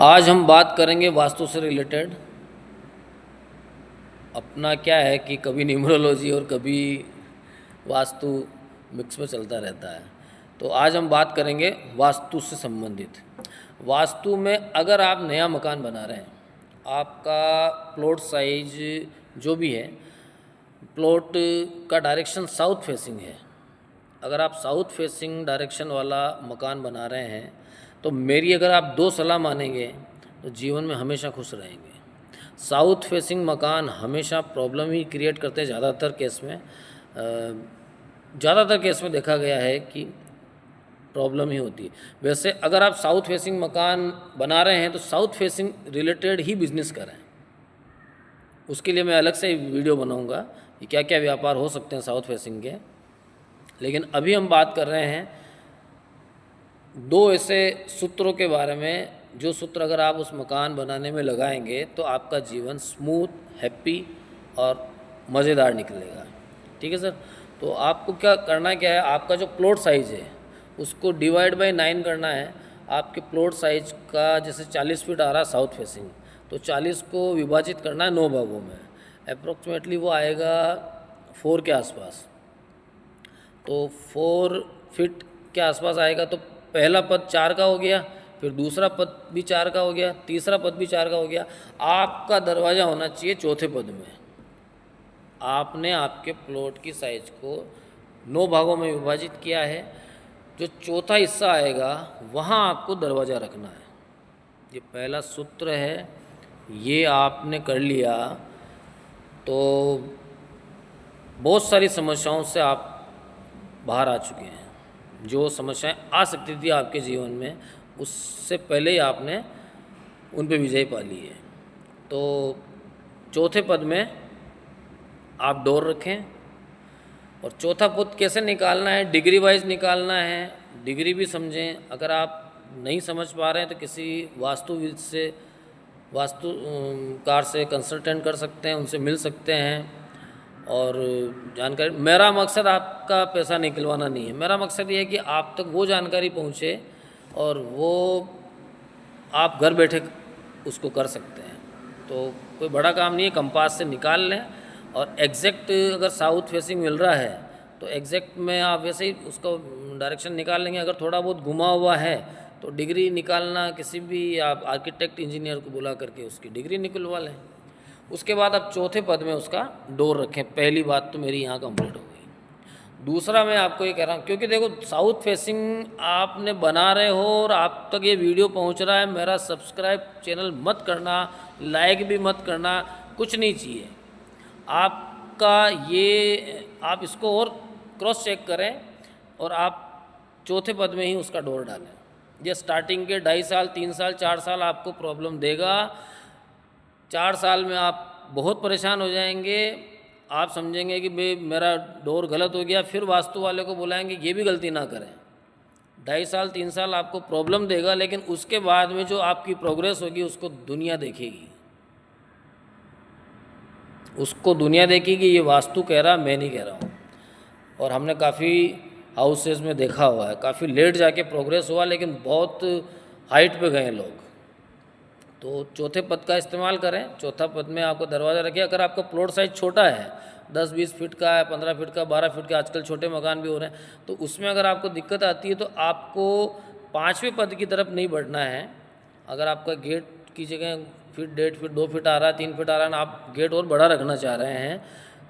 आज हम बात करेंगे वास्तु से रिलेटेड। अपना क्या है कि कभी न्यूमरोलॉजी और कभी वास्तु मिक्स में चलता रहता है। तो आज हम बात करेंगे वास्तु से संबंधित। वास्तु में अगर आप नया मकान बना रहे हैं, आपका प्लॉट साइज जो भी है, प्लॉट का डायरेक्शन साउथ फेसिंग है। अगर आप साउथ फेसिंग डायरेक्शन वाला मकान बना रहे हैं तो मेरी अगर आप दो सलाह मानेंगे तो जीवन में हमेशा खुश रहेंगे। साउथ फेसिंग मकान हमेशा प्रॉब्लम ही क्रिएट करते हैं। ज़्यादातर केस में देखा गया है कि प्रॉब्लम ही होती है। वैसे अगर आप साउथ फेसिंग मकान बना रहे हैं तो साउथ फेसिंग रिलेटेड ही बिजनेस करें। उसके लिए मैं अलग से वीडियो बनाऊंगा कि क्या क्या व्यापार हो सकते हैं साउथ फेसिंग के। लेकिन अभी हम बात कर रहे हैं दो ऐसे सूत्रों के बारे में, जो सूत्र अगर आप उस मकान बनाने में लगाएंगे तो आपका जीवन स्मूथ, हैप्पी और मज़ेदार निकलेगा। ठीक है सर। तो आपको क्या है, आपका जो प्लॉट साइज़ है उसको डिवाइड बाय 9 करना है। आपके प्लॉट साइज का जैसे 40 फीट आ रहा है साउथ फेसिंग, तो 40 को विभाजित करना है 9 भागों में। अप्रोक्सीमेटली वो आएगा 4 के आसपास। तो 4 फीट के आसपास आएगा। तो पहला पद 4 का हो गया, फिर दूसरा पद भी 4 का हो गया, तीसरा पद भी 4 का हो गया। आपका दरवाज़ा होना चाहिए चौथे पद में। आपने आपके प्लॉट की साइज को 9 भागों में विभाजित किया है। जो चौथा हिस्सा आएगा वहाँ आपको दरवाज़ा रखना है। ये पहला सूत्र है, ये आपने कर लिया तो बहुत सारी समस्याओं से आप बाहर आ चुके हैं। जो समस्याएं आ सकती थी आपके जीवन में, उससे पहले ही आपने उन पे विजय पा ली है। तो चौथे पद में आप डोर रखें। और चौथा पद कैसे निकालना है, डिग्री वाइज निकालना है। डिग्री भी समझें। अगर आप नहीं समझ पा रहे हैं तो किसी वास्तुविद से, वास्तुकार से कंसल्टेंट कर सकते हैं, उनसे मिल सकते हैं और जानकारी। मेरा मकसद आपका पैसा निकलवाना नहीं है। मेरा मकसद ये है कि आप तक वो जानकारी पहुँचे और वो आप घर बैठे उसको कर सकते हैं। तो कोई बड़ा काम नहीं है, कंपास से निकाल लें। और एग्जैक्ट अगर साउथ फेसिंग मिल रहा है तो एग्जैक्ट में आप वैसे ही उसका डायरेक्शन निकाल लेंगे। अगर थोड़ा बहुत घुमा हुआ है तो डिग्री निकालना, किसी भी आप आर्किटेक्ट इंजीनियर को बुला करके उसकी डिग्री निकलवा लें। उसके बाद आप चौथे पद में उसका डोर रखें। पहली बात तो मेरी यहाँ कंप्लीट हो गई। दूसरा मैं आपको ये कह रहा हूँ, क्योंकि देखो साउथ फेसिंग आपने बना रहे हो और आप तक ये वीडियो पहुँच रहा है, मेरा सब्सक्राइब चैनल मत करना, लाइक भी मत करना, कुछ नहीं चाहिए आपका। ये आप इसको और क्रॉस चेक करें और आप चौथे पद में ही उसका डोर डालें। ये स्टार्टिंग के 2.5 साल, 3 साल, 4 साल आपको प्रॉब्लम देगा। 4 साल में आप बहुत परेशान हो जाएंगे। आप समझेंगे कि भाई मेरा डोर गलत हो गया, फिर वास्तु वाले को बुलाएंगे ये भी गलती ना करें। 2.5 साल, 3 साल आपको प्रॉब्लम देगा, लेकिन उसके बाद में जो आपकी प्रोग्रेस होगी उसको दुनिया देखेगी। उसको दुनिया देखेगी। ये वास्तु कह रहा, मैं नहीं कह रहा हूँ। और हमने काफ़ी हाउसेज में देखा हुआ है, काफ़ी लेट जाके प्रोग्रेस हुआ, लेकिन बहुत हाइट पे गए लोग। तो चौथे पद का इस्तेमाल करें। चौथा पद में आपको दरवाज़ा रखिए। अगर आपका प्लॉट साइज छोटा है, 10-20 फीट का है, 15 फीट का, 12 फीट का, आजकल छोटे मकान भी हो रहे हैं, तो उसमें अगर आपको दिक्कत आती है तो आपको 5वें पद की तरफ नहीं बढ़ना है। अगर आपका गेट की जगह फीट, 1.5 फीट, 2 फीट आ रहा है, 3 फीट आ रहा है ना, आप गेट और बड़ा रखना चाह रहे हैं,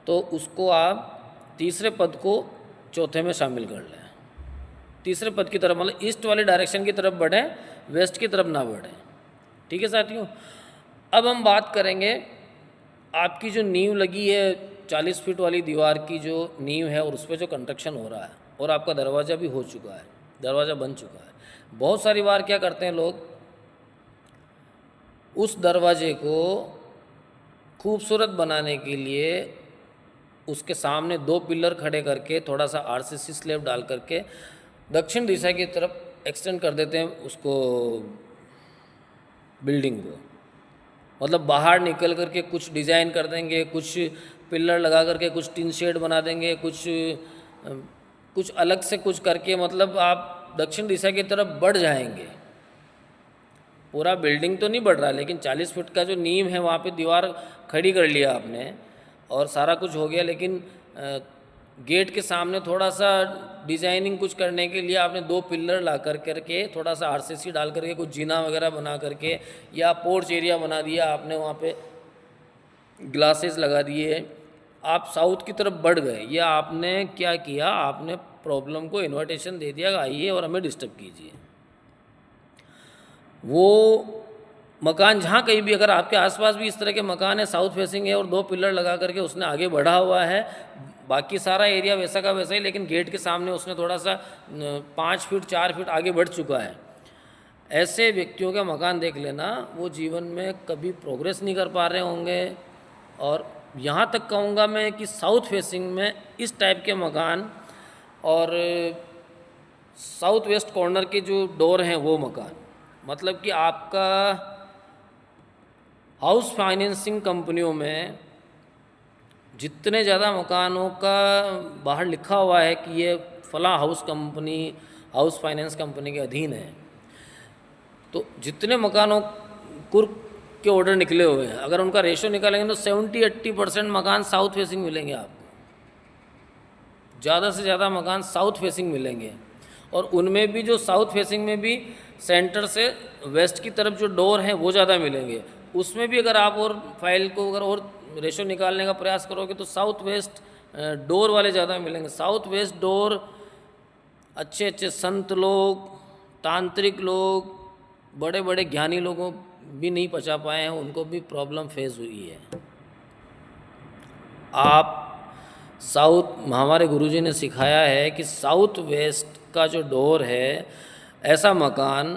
तो उसको आप तीसरे पद को चौथे में शामिल कर लें। तीसरे पद की तरफ मतलब ईस्ट वाले डायरेक्शन की तरफ बढ़ें, वेस्ट की तरफ ना बढ़ें। ठीक है साथियों। अब हम बात करेंगे आपकी जो नींव लगी है, 40 फीट वाली दीवार की जो नींव है और उस पर जो कंस्ट्रक्शन हो रहा है, और आपका दरवाज़ा भी हो चुका है, दरवाज़ा बन चुका है। बहुत सारी बार क्या करते हैं लोग, उस दरवाजे को खूबसूरत बनाने के लिए उसके सामने 2 पिलर खड़े करके, थोड़ा सा आरसीसी स्लैब डाल करके दक्षिण दिशा की तरफ एक्सटेंड कर देते हैं उसको, बिल्डिंग को। मतलब बाहर निकल करके कुछ डिज़ाइन कर देंगे, कुछ पिलर लगा करके कुछ टीन शेड बना देंगे, कुछ अलग से कुछ करके, मतलब आप दक्षिण दिशा की तरफ बढ़ जाएंगे। पूरा बिल्डिंग तो नहीं बढ़ रहा, लेकिन 40 फीट का जो नींव है वहाँ पे दीवार खड़ी कर लिया आपने और सारा कुछ हो गया, लेकिन गेट के सामने थोड़ा सा डिजाइनिंग कुछ करने के लिए आपने 2 पिलर ला करके थोड़ा सा आरसीसी डाल करके कुछ जीना वगैरह बना करके या पोर्च एरिया बना दिया आपने, वहाँ पे ग्लासेस लगा दिए, आप साउथ की तरफ बढ़ गए। या आपने क्या किया, आपने प्रॉब्लम को इन्विटेशन दे दिया, आइए और हमें डिस्टर्ब कीजिए। वो मकान जहाँ कहीं भी अगर आपके आसपास भी इस तरह के मकान है, साउथ फेसिंग है और 2 पिलर लगा करके उसने आगे बढ़ा हुआ है, बाकी सारा एरिया वैसा का वैसा ही, लेकिन गेट के सामने उसने थोड़ा सा 5 फीट 4 फीट आगे बढ़ चुका है, ऐसे व्यक्तियों का मकान देख लेना, वो जीवन में कभी प्रोग्रेस नहीं कर पा रहे होंगे। और यहाँ तक कहूँगा मैं कि साउथ फेसिंग में इस टाइप के मकान और साउथ वेस्ट कॉर्नर के जो डोर हैं वो मकान, मतलब कि आपका हाउस फाइनेंसिंग कंपनियों में जितने ज़्यादा मकानों का बाहर लिखा हुआ है कि ये फला house company house finance company के अधीन है, तो जितने मकानों कुर्क के ऑर्डर निकले हुए हैं, अगर उनका रेशो निकालेंगे तो 70-80% मकान साउथ फेसिंग मिलेंगे आपको, ज़्यादा से ज़्यादा मकान साउथ फेसिंग मिलेंगे। और उनमें भी जो साउथ फेसिंग में भी सेंटर से वेस्ट की तरफ जो डोर हैं वो ज़्यादा मिलेंगे, उसमें भी अगर आप और फाइल को अगर और रेशो निकालने का प्रयास करोगे तो साउथ वेस्ट डोर वाले ज़्यादा मिलेंगे। साउथ वेस्ट डोर अच्छे अच्छे संत लोग, तांत्रिक लोग, बड़े बड़े ज्ञानी लोगों भी नहीं पचा पाए हैं, उनको भी प्रॉब्लम फेस हुई है। आप हमारे गुरुजी ने सिखाया है कि साउथ वेस्ट का जो डोर है, ऐसा मकान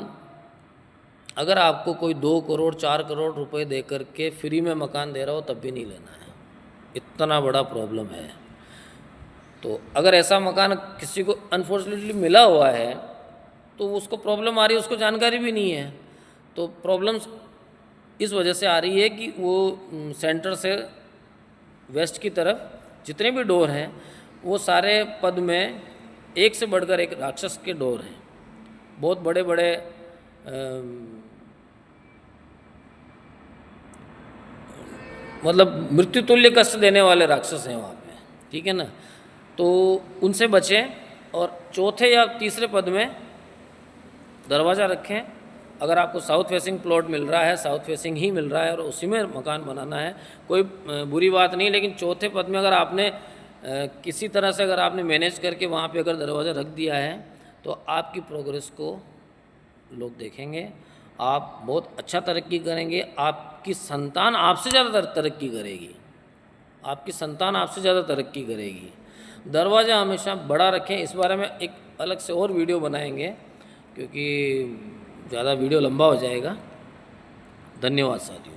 अगर आपको कोई 2 करोड़ 4 करोड़ रुपए दे करके फ्री में मकान दे रहा हो तब भी नहीं लेना है, इतना बड़ा प्रॉब्लम है। तो अगर ऐसा मकान किसी को अनफॉर्चुनेटली मिला हुआ है तो उसको प्रॉब्लम आ रही है, उसको जानकारी भी नहीं है, तो प्रॉब्लम्स इस वजह से आ रही है कि वो सेंटर से वेस्ट की तरफ जितने भी डोर हैं वो सारे पद में एक से बढ़कर एक राक्षस के डोर हैं, बहुत बड़े बड़े मतलब मृत्यु तुल्य कष्ट देने वाले राक्षस हैं वहाँ पे, ठीक है ना। तो उनसे बचें और चौथे या तीसरे पद में दरवाज़ा रखें। अगर आपको साउथ फेसिंग प्लॉट मिल रहा है, साउथ फेसिंग ही मिल रहा है और उसी में मकान बनाना है, कोई बुरी बात नहीं, लेकिन चौथे पद में अगर आपने किसी तरह से अगर आपने मैनेज करके वहाँ पे अगर दरवाज़ा रख दिया है तो आपकी प्रोग्रेस को लोग देखेंगे, आप बहुत अच्छा तरक्की करेंगे, आपकी संतान आपसे ज़्यादा तरक्की करेगी, आपकी संतान आपसे ज़्यादा तरक्की करेगी। दरवाज़ा हमेशा बड़ा रखें, इस बारे में एक अलग से और वीडियो बनाएंगे क्योंकि ज़्यादा वीडियो लंबा हो जाएगा। धन्यवाद साथियों।